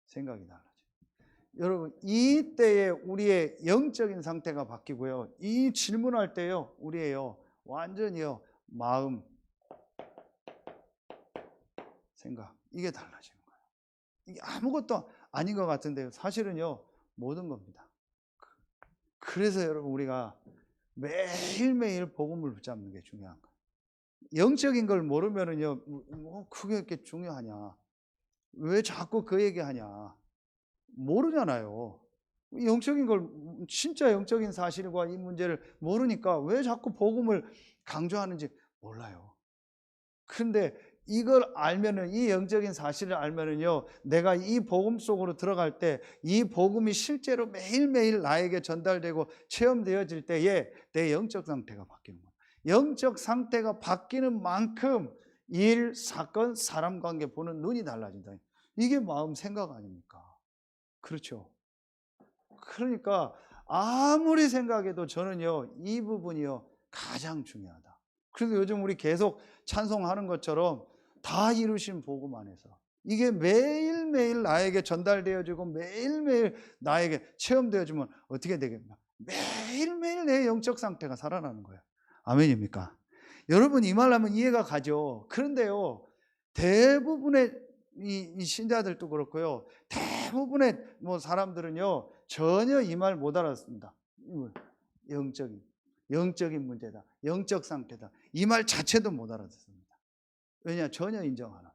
생각이 달라져요. 여러분, 이때에 우리의 영적인 상태가 바뀌고요, 이 질문할 때요, 우리의 완전히요 마음, 생각, 이게 달라지는 거예요. 이게 아무것도 아닌 것 같은데요, 사실은요 모든 겁니다. 그래서 여러분, 우리가 매일매일 복음을 붙잡는 게 중요한 거예요. 영적인 걸 모르면은요, 그게 이렇게 중요하냐? 왜 자꾸 그 얘기하냐? 모르잖아요. 영적인 걸, 진짜 영적인 사실과 이 문제를 모르니까 왜 자꾸 복음을 강조하는지 몰라요. 그런데 이걸 알면은, 이 영적인 사실을 알면은요, 내가 이 복음 속으로 들어갈 때 이 복음이 실제로 매일매일 나에게 전달되고 체험되어질 때에 내 영적 상태가 바뀌는 거예요. 영적 상태가 바뀌는 만큼 일, 사건, 사람 관계 보는 눈이 달라진다. 이게 마음 생각 아닙니까? 그렇죠. 그러니까 아무리 생각해도 저는요, 이 부분이요 가장 중요하다. 그래서 요즘 우리 계속 찬송하는 것처럼 다 이루신 복음 안에서 이게 매일매일 나에게 전달되어지고 매일매일 나에게 체험되어지면 어떻게 되겠나? 매일매일 내 영적 상태가 살아나는 거예요. 아멘입니까? 여러분, 이 말 하면 이해가 가죠. 그런데요, 대부분의 이 신자들도 그렇고요, 대부분의 사람들은요 전혀 이 말 못 알아듣습니다. 영적인 문제다, 영적 상태다, 이 말 자체도 못 알아듣습니다. 왜냐? 전혀 인정 안 합니다.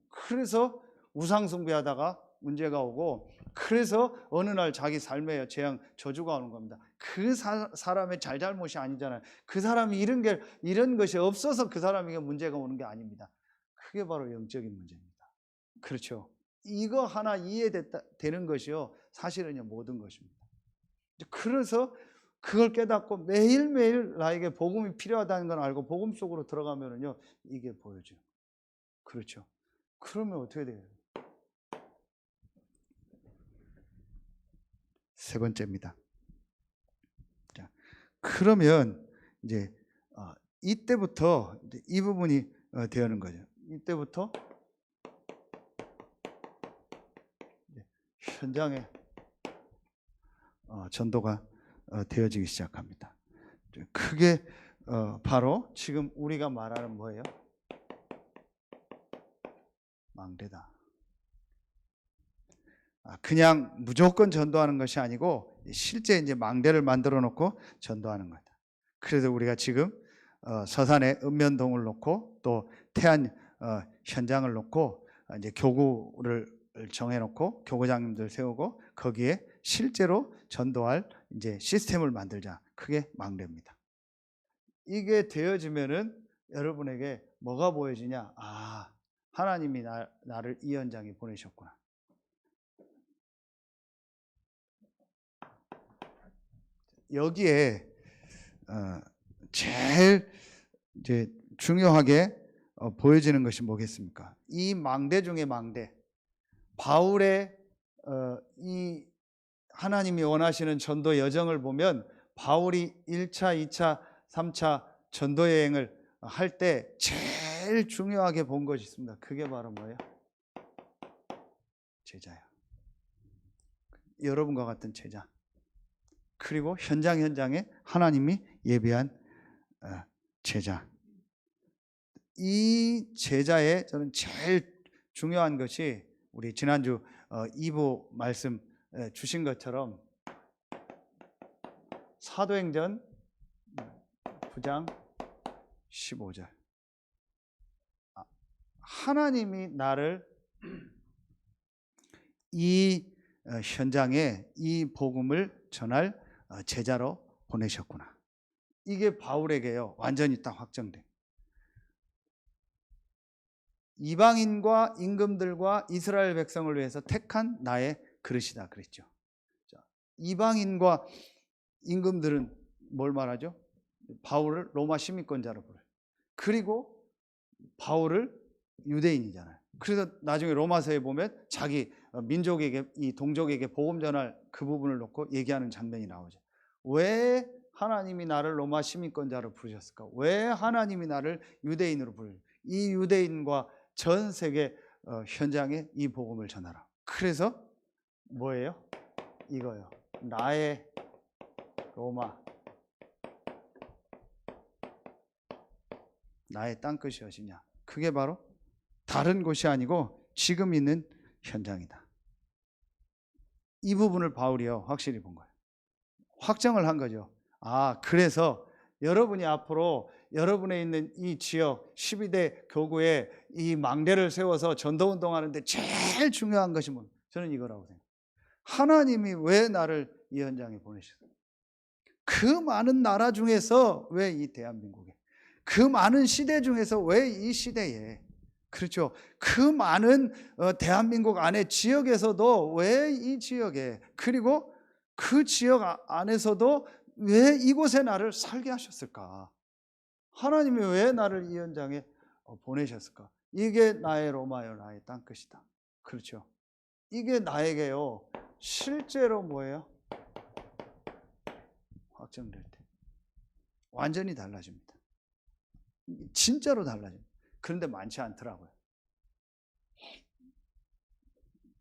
그래서 우상 숭배하다가 문제가 오고, 그래서 어느 날 자기 삶에 재앙, 저주가 오는 겁니다. 그 사람의 잘잘못이 아니잖아요. 그 사람이 이런 것이 없어서 그 사람에게 문제가 오는 게 아닙니다. 그게 바로 영적인 문제입니다. 그렇죠. 이거 하나 이해되는 것이요, 사실은요 모든 것입니다. 그래서 그걸 깨닫고 매일매일 나에게 복음이 필요하다는 걸 알고 복음 속으로 들어가면은요, 이게 보여져요. 그렇죠. 그러면 어떻게 돼요? 세 번째입니다. 자, 그러면 이제 이때부터 이제 이 부분이 되는 거죠. 이때부터 현장에 전도가 되어지기 시작합니다. 그게 바로 지금 우리가 말하는 뭐예요? 망대다. 그냥 무조건 전도하는 것이 아니고 실제 이제 망대를 만들어 놓고 전도하는 거다. 그래서 우리가 지금 서산에 읍면동을 놓고 또 태안 현장을 놓고 이제 교구를 정해놓고 교구장님들 세우고 거기에 실제로 전도할 이제 시스템을 만들자. 그게 망대입니다. 이게 되어지면은 여러분에게 뭐가 보여지냐? 하나님이 나를 이 현장에 보내셨구나. 여기에 제일 이제 중요하게 보여지는 것이 뭐겠습니까? 이 망대 중에 망대, 바울의 이 하나님이 원하시는 전도 여정을 보면 바울이 1차, 2차, 3차 전도 여행을 할 때 제일 중요하게 본 것이 있습니다. 그게 바로 뭐예요? 제자예요. 여러분과 같은 제자. 그리고 현장에 하나님이 예비한 제자. 이 제자의 저는 제일 중요한 것이 우리 지난주 2부 말씀 주신 것처럼 사도행전 9장 15절. 하나님이 나를 이 현장에 이 복음을 전할 제자로 보내셨구나. 이게 바울에게요 완전히 딱 확정돼. 이방인과 임금들과 이스라엘 백성을 위해서 택한 나의 그릇이다 그랬죠. 이방인과 임금들은 뭘 말하죠? 바울을 로마 시민권자로 부르요. 그리고 바울을 유대인이잖아요. 그래서 나중에 로마서에 보면 자기 민족에게, 이 동족에게 복음 전할 그 부분을 놓고 얘기하는 장면이 나오죠. 왜 하나님이 나를 로마 시민권자로 부르셨을까? 왜 하나님이 나를 유대인으로 부르셨을까? 이 유대인과 전 세계 현장에 이 복음을 전하라. 그래서 뭐예요? 이거요. 나의 로마, 나의 땅끝이엇이냐. 그게 바로 다른 곳이 아니고 지금 있는 현장이다. 이 부분을 바울이요 확실히 본 거예요. 확정을 한 거죠. 아, 그래서 여러분이 앞으로 여러분에 있는 이 지역 12대 교구에 이 망대를 세워서 전도운동 하는데 제일 중요한 것이 뭐? 저는 이거라고 생각해요. 하나님이 왜 나를 이 현장에 보내셨어요? 그 많은 나라 중에서 왜 이 대한민국에, 그 많은 시대 중에서 왜 이 시대에, 그렇죠, 그 많은 대한민국 안에 지역에서도 왜 이 지역에, 그리고 그 지역 안에서도 왜 이곳에 나를 살게 하셨을까? 하나님이 왜 나를 이 현장에 보내셨을까? 이게 나의 로마요, 나의 땅끝이다. 그렇죠. 이게 나에게요 실제로 뭐예요? 확정될 때 완전히 달라집니다. 진짜로 달라집니다. 그런데 많지 않더라고요.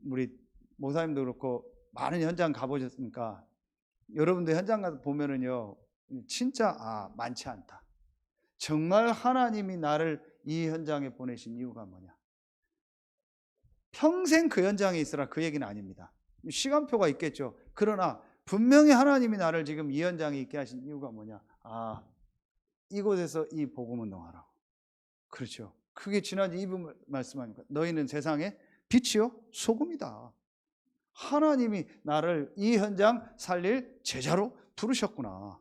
우리 목사님도 그렇고 많은 현장 가보셨으니까 여러분들 현장 가서 보면은요 진짜 많지 않다. 정말 하나님이 나를 이 현장에 보내신 이유가 뭐냐? 평생 그 현장에 있으라 그 얘기는 아닙니다. 시간표가 있겠죠. 그러나 분명히 하나님이 나를 지금 이 현장에 있게 하신 이유가 뭐냐? 이곳에서 이 복음 운동하라고. 그렇죠. 그게 지난주 2부 말씀하니까 너희는 세상의 빛이요 소금이다. 하나님이 나를 이 현장 살릴 제자로 부르셨구나.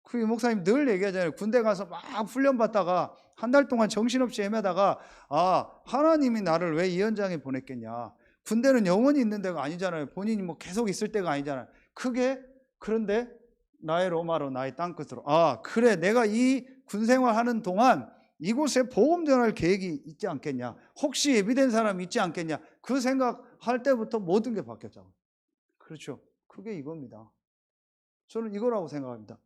그 목사님 늘 얘기하잖아요. 군대 가서 막 훈련받다가 한 달 동안 정신없이 헤매다가 하나님이 나를 왜 이 현장에 보냈겠냐. 군대는 영원히 있는 데가 아니잖아요. 본인이 뭐 계속 있을 때가 아니잖아요. 그런데 나의 로마로 나의 땅끝으로 그래 내가 이 군생활하는 동안 이곳에 복음 전할 계획이 있지 않겠냐. 혹시 예비된 사람이 있지 않겠냐. 그 생각할 때부터 모든 게 바뀌었잖아요. 그렇죠. 그게 이겁니다. 저는 이거라고 생각합니다.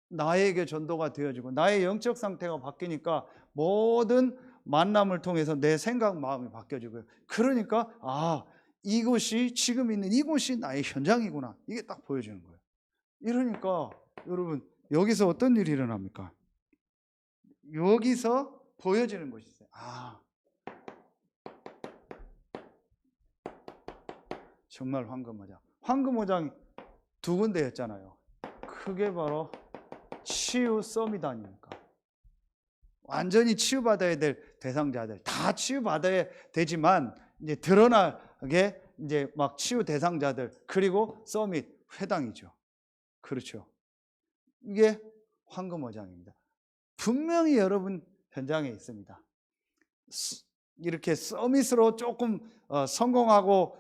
나에게 전도가 되어지고 나의 영적 상태가 바뀌니까 모든 만남을 통해서 내 생각 마음이 바뀌어지고요. 그러니까 이곳이 지금 있는 이곳이 나의 현장이구나. 이게 딱 보여지는 거예요. 이러니까 여러분 여기서 어떤 일이 일어납니까? 여기서 보여지는 것이 있어요. 정말 황금오장 두 군데였잖아요. 그게 바로 치유 서밋 아닙니까? 완전히 치유받아야 될 대상자들 다 치유받아야 되지만 이제 드러나게 이제 막 치유 대상자들 그리고 서밋 회당이죠. 그렇죠. 이게 황금오장입니다. 분명히 여러분 현장에 있습니다. 이렇게 서밋으로 조금 성공하고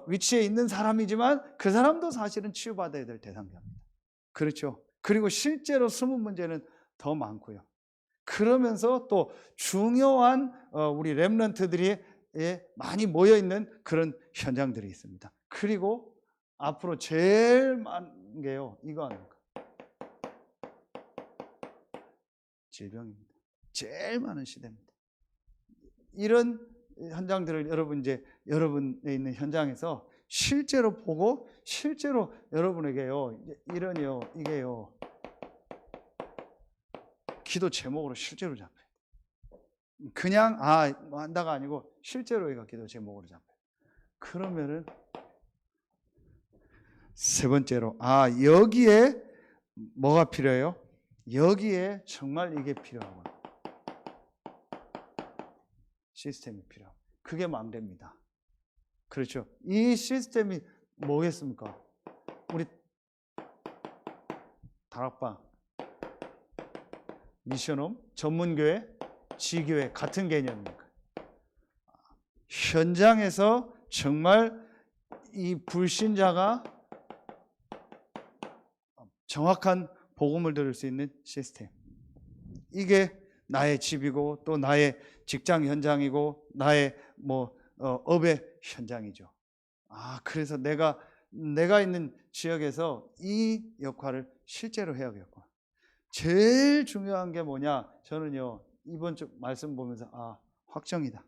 위치에 있는 사람이지만 그 사람도 사실은 치유받아야 될 대상자입니다. 그렇죠. 그리고 실제로 숨은 문제는 더 많고요. 그러면서 또 중요한 우리 렘넌트들이 많이 모여있는 그런 현장들이 있습니다. 그리고 앞으로 제일 많은 게요 이거 아닙니까? 질병입니다. 제일 많은 시대입니다. 이런 현장들을 여러분 이제 여러분에 있는 현장에서 실제로 보고 실제로 여러분에게요 이런요 이게요 기도 제목으로 실제로 잡혀요. 그냥 뭐 한다가 아니고 실제로 이거 기도 제목으로 잡혀요. 그러면은 세 번째로 여기에 뭐가 필요해요? 여기에 정말 이게 필요하고 시스템이 필요하고 그게 망대입니다. 그렇죠? 이 시스템이 뭐겠습니까? 우리 다락방, 미션홈, 전문교회, 지교회 같은 개념입니까? 현장에서 정말 이 불신자가 정확한 복음을 들을 수 있는 시스템. 이게 나의 집이고 또 나의 직장 현장이고 나의 업의 현장이죠. 그래서 내가 있는 지역에서 이 역할을 실제로 해야겠구나. 제일 중요한 게 뭐냐? 저는요 이번 주 말씀 보면서 확정이다.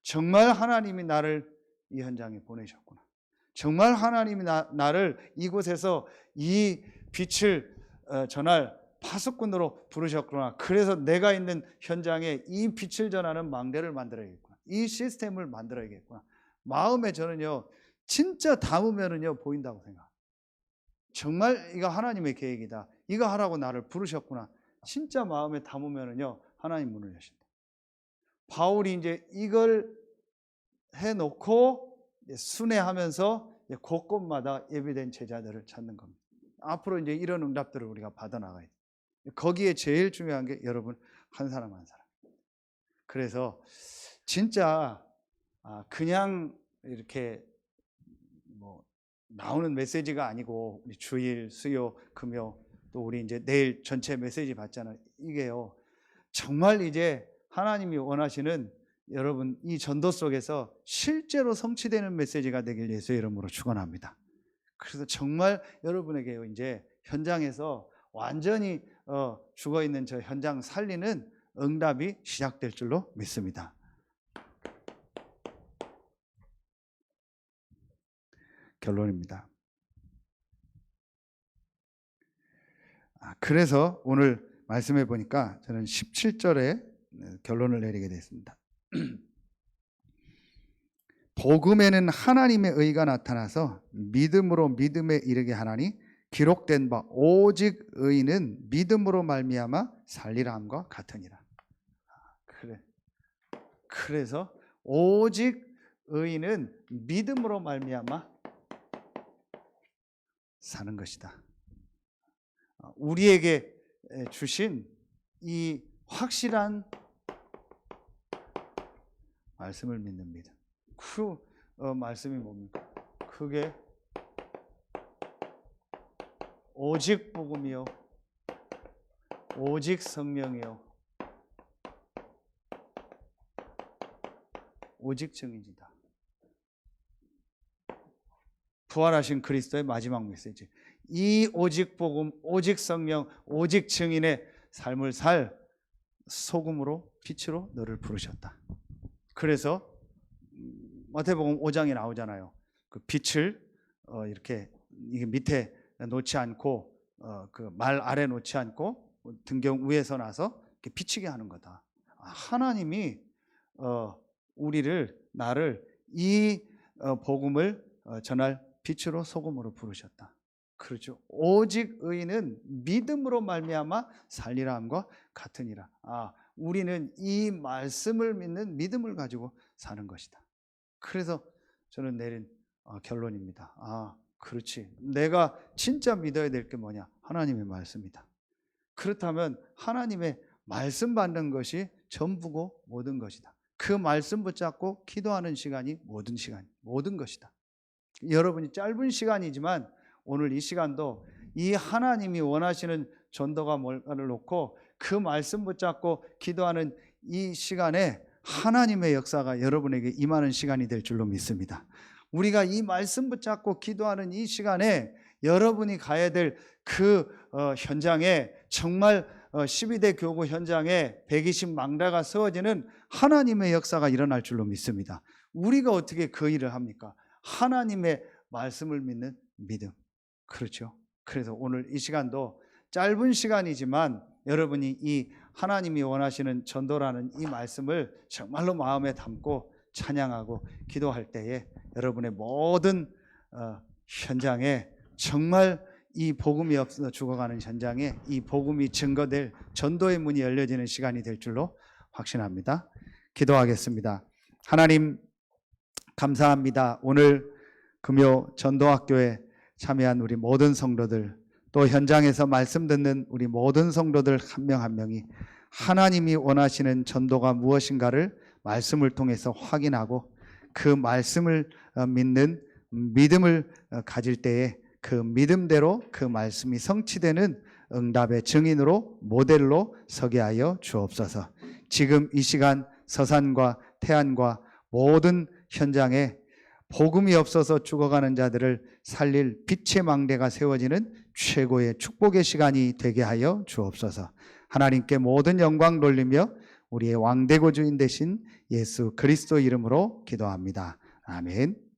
정말 하나님이 나를 이 현장에 보내셨구나. 정말 하나님이 나를 이곳에서 이 빛을 전할 파수꾼으로 부르셨구나. 그래서 내가 있는 현장에 이 빛을 전하는 망대를 만들어야겠구나. 이 시스템을 만들어야겠구나. 마음에 저는요 진짜 담으면은요 보인다고 생각합니다. 정말 이거 하나님의 계획이다. 이거 하라고 나를 부르셨구나. 진짜 마음에 담으면은요 하나님 문을 여신다. 바울이 이제 이걸 해놓고 순회하면서 곳곳마다 예비된 제자들을 찾는 겁니다. 앞으로 이제 이런 응답들을 우리가 받아 나가야 돼요. 거기에 제일 중요한 게 여러분 한 사람 한 사람. 그래서 진짜 그냥 이렇게 나오는 메시지가 아니고 우리 주일, 수요, 금요 또 우리 이제 내일 전체 메시지 받잖아요. 이게요 정말 이제 하나님이 원하시는 여러분 이 전도 속에서 실제로 성취되는 메시지가 되길 예수의 이름으로 축원합니다. 그래서 정말 여러분에게요 이제 현장에서 완전히 죽어 있는 저 현장 살리는 응답이 시작될 줄로 믿습니다. 결론입니다. 그래서 오늘 말씀해 보니까 저는 17절에 결론을 내리게 됐습니다. 복음에는 하나님의 의가 나타나서 믿음으로 믿음에 이르게 하나니 기록된 바 오직 의는 믿음으로 말미암아 살리라 함과 같으니라. 그래서 오직 의는 믿음으로 말미암아 사는 것이다. 우리에게 주신 이 확실한 말씀을 믿는 믿음. 그 말씀이 뭡니까? 그게 오직 복음이요, 오직 성령이요, 오직 증인이다. 부활하신 그리스도의 마지막 메시지. 이 오직 복음, 오직 성령, 오직 증인의 삶을 살 소금으로 빛으로 너를 부르셨다. 그래서 마태복음 5장에 나오잖아요. 그 빛을 이렇게 이게 밑에 놓지 않고 그 말 아래 놓지 않고 등경 위에서 나서 이렇게 비치게 하는 거다. 하나님이 나를 이 복음을 전할 빛으로 소금으로 부르셨다. 그렇죠. 오직 의인은 믿음으로 말미암아 살리라 함과 같으니라. 우리는 이 말씀을 믿는 믿음을 가지고 사는 것이다. 그래서 저는 내린 결론입니다. 그렇지. 내가 진짜 믿어야 될 게 뭐냐? 하나님의 말씀이다. 그렇다면 하나님의 말씀 받는 것이 전부고 모든 것이다. 그 말씀 붙잡고 기도하는 시간이 모든 것이다. 여러분이 짧은 시간이지만 오늘 이 시간도 이 하나님이 원하시는 전도가 뭘까를 놓고 그 말씀 붙잡고 기도하는 이 시간에 하나님의 역사가 여러분에게 임하는 시간이 될 줄로 믿습니다. 우리가 이 말씀 붙잡고 기도하는 이 시간에 여러분이 가야 될 그 현장에 정말 12대 교구 현장에 120 망대가 세워지는 하나님의 역사가 일어날 줄로 믿습니다. 우리가 어떻게 그 일을 합니까? 하나님의 말씀을 믿는 믿음. 그렇죠. 그래서 오늘 이 시간도 짧은 시간이지만 여러분이 이 하나님이 원하시는 전도라는 이 말씀을 정말로 마음에 담고 찬양하고 기도할 때에 여러분의 모든 현장에 정말 이 복음이 없어 죽어가는 현장에 이 복음이 증거될 전도의 문이 열려지는 시간이 될 줄로 확신합니다. 기도하겠습니다. 하나님 감사합니다. 오늘 금요 전도학교에 참여한 우리 모든 성도들, 또 현장에서 말씀 듣는 우리 모든 성도들 한 명 한 명이 하나님이 원하시는 전도가 무엇인가를 말씀을 통해서 확인하고 그 말씀을 믿는 믿음을 가질 때에 그 믿음대로 그 말씀이 성취되는 응답의 증인으로 모델로 서게 하여 주옵소서. 지금 이 시간 서산과 태안과 모든 현장에 복음이 없어서 죽어가는 자들을 살릴 빛의 망대가 세워지는 최고의 축복의 시간이 되게 하여 주옵소서. 하나님께 모든 영광 돌리며 우리의 왕되고 주인 되신 예수 그리스도 이름으로 기도합니다. 아멘.